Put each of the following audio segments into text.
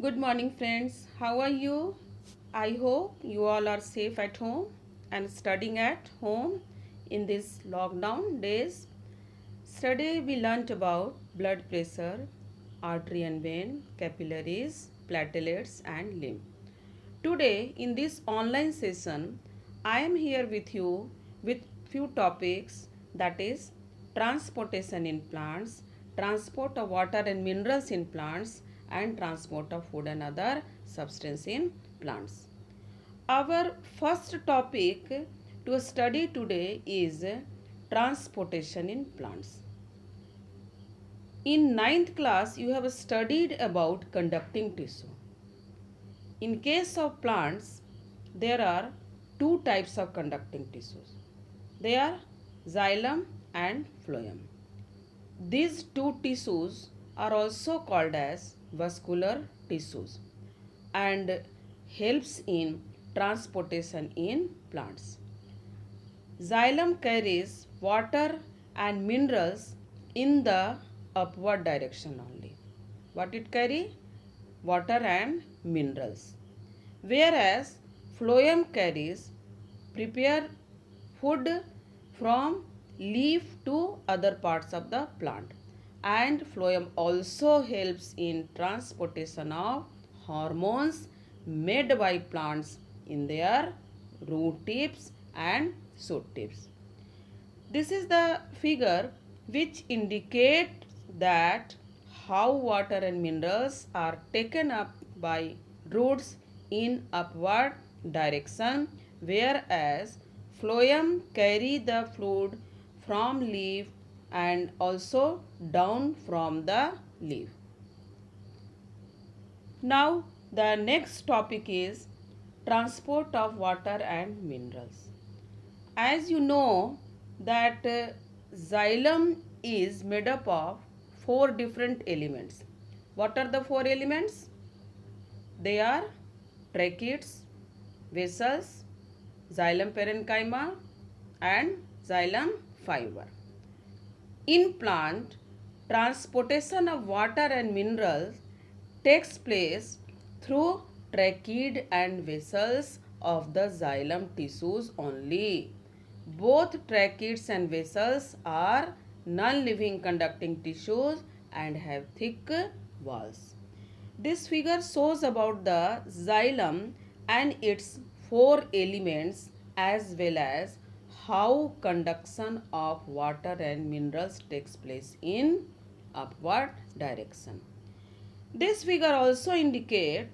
Good morning, friends. How are you? I hope you all are safe at home and studying at home in these lockdown days. Today we learnt about blood pressure, artery and vein, capillaries, platelets, and lymph. Today in this online session, I am here with you with few topics, that is transportation in plants, transport of water and minerals in plants, and transport of food and other substance in plants. Our first topic to study today is transportation in plants. In ninth class, you have studied about conducting tissue. In case of plants, there are two types of conducting tissues. They are xylem and phloem. These two tissues are also called as vascular tissues and helps in transportation in plants. Xylem carries water and minerals in the upward direction only. What it carry? Water and minerals. Whereas phloem carries prepare food from leaf to other parts of the plant, and phloem also helps in transportation of hormones made by plants in their root tips and shoot tips. This is the figure which indicates that how water and minerals are taken up by roots in upward direction, whereas phloem carry the fluid from leaf and also down from the leaf. Now the next topic is transport of water and minerals. As you know that xylem is made up of four different elements. What are the four elements? They are tracheids, vessels, xylem parenchyma and xylem fiber. In plant, transportation of water and minerals takes place through tracheid and vessels of the xylem tissues only. Both tracheids and vessels are non-living conducting tissues and have thick walls. This figure shows about the xylem and its four elements as well as how conduction of water and minerals takes place in upward direction. This figure also indicates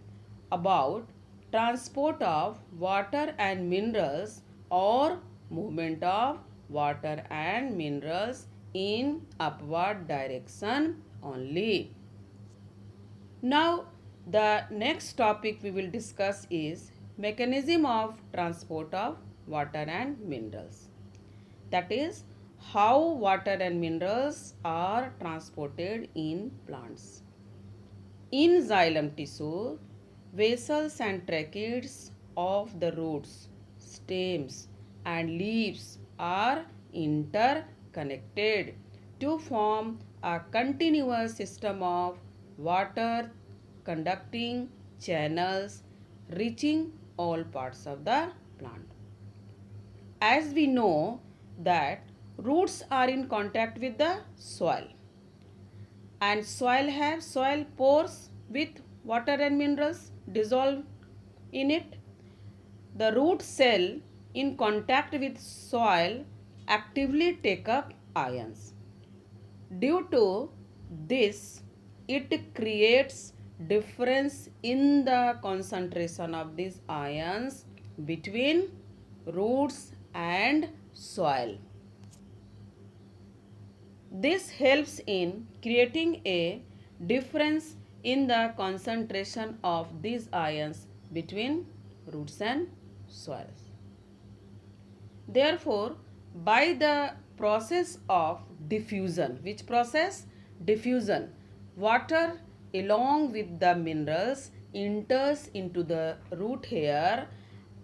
about transport of water and minerals or movement of water and minerals in upward direction only. Now the next topic we will discuss is mechanism of transport of water and minerals. That is how water and minerals are transported in plants. In xylem tissue, vessels and tracheids of the roots, stems and leaves are interconnected to form a continuous system of water conducting channels reaching all parts of the plant. As we know that roots are in contact with the soil and soil have soil pores with water and minerals dissolved in it. The root cell in contact with soil actively take up ions. Due to this, it creates difference in the concentration of these ions between roots and soil. This helps in creating a difference in the concentration of these ions between roots and soils. Therefore, by the process of diffusion, which process? Diffusion, water along with the minerals enters into the root hair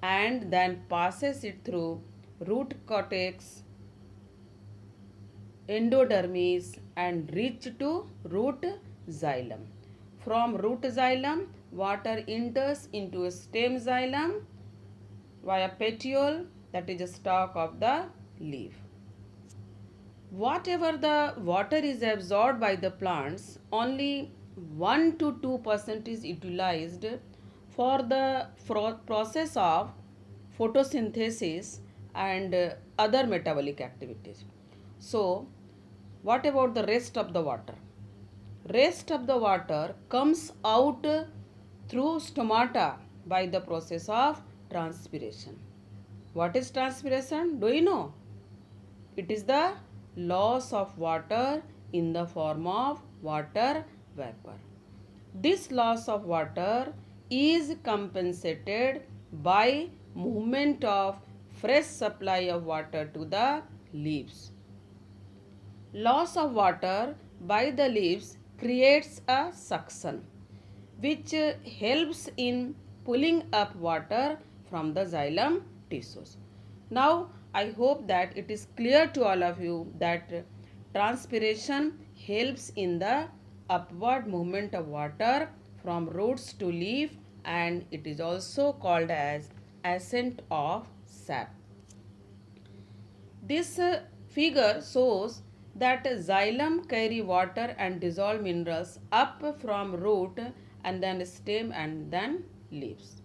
and then passes it through root cortex, endodermis and reach to root xylem. from root xylem, water enters into a stem xylem via petiole, that is a stalk of the leaf. Whatever the water is absorbed by the plants, only 1 to 2% is utilized for the process of photosynthesis and other metabolic activities. So, what about the rest of the water? Rest of the water comes out through stomata by the process of transpiration. What is transpiration? Do you know? It is the loss of water in the form of water vapor. This loss of water is compensated by movement of fresh supply of water to the leaves. Loss of water by the leaves creates a suction which helps in pulling up water from the xylem tissues. Now, I hope that it is clear to all of you that transpiration helps in the upward movement of water from roots to leaf, and it is also called as ascent of sap. This figure shows that xylem carry water and dissolved minerals up from root and then stem and then leaves.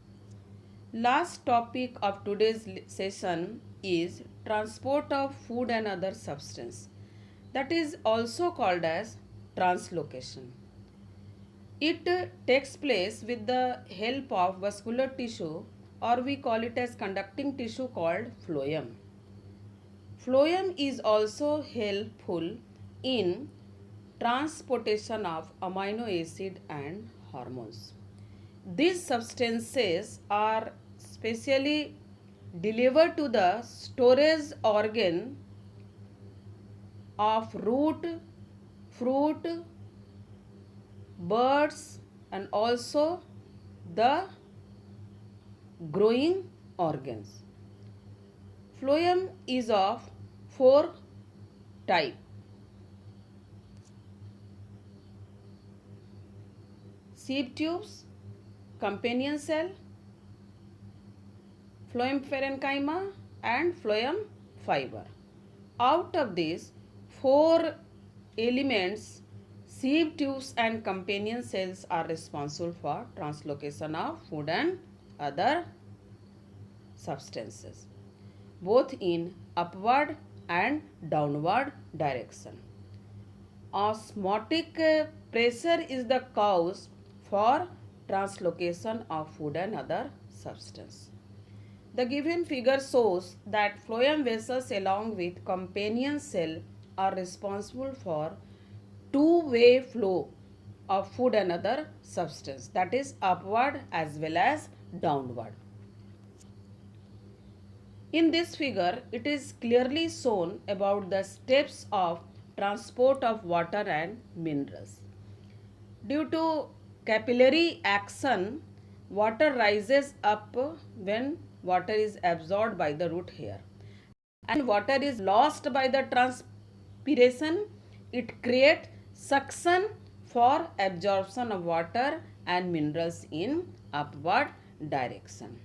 Last topic of today's session is transport of food and other substance, that is also called as translocation. It takes place with the help of vascular tissue, or we call it as conducting tissue called phloem. Phloem is also helpful in transportation of amino acid and hormones. These substances are specially delivered to the storage organ of root, fruit, birds, and also the growing organs. Phloem is of 4 types: sieve tubes, companion cell, phloem parenchyma, and phloem fiber. Out of these 4 elements, sieve tubes and companion cells are responsible for translocation of food and other substances, both in upward and downward direction. Osmotic pressure is the cause for translocation of food and other substance. The given figure shows that phloem vessels along with companion cell are responsible for two-way flow of food and other substance, that is upward as well as downward. In this figure, it is clearly shown about the steps of transport of water and minerals. Due to capillary action, water rises up when water is absorbed by the root hair, and water is lost by the transpiration. It creates suction for absorption of water and minerals in upward direction.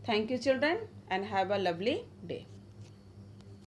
Thank you children, and have a lovely day.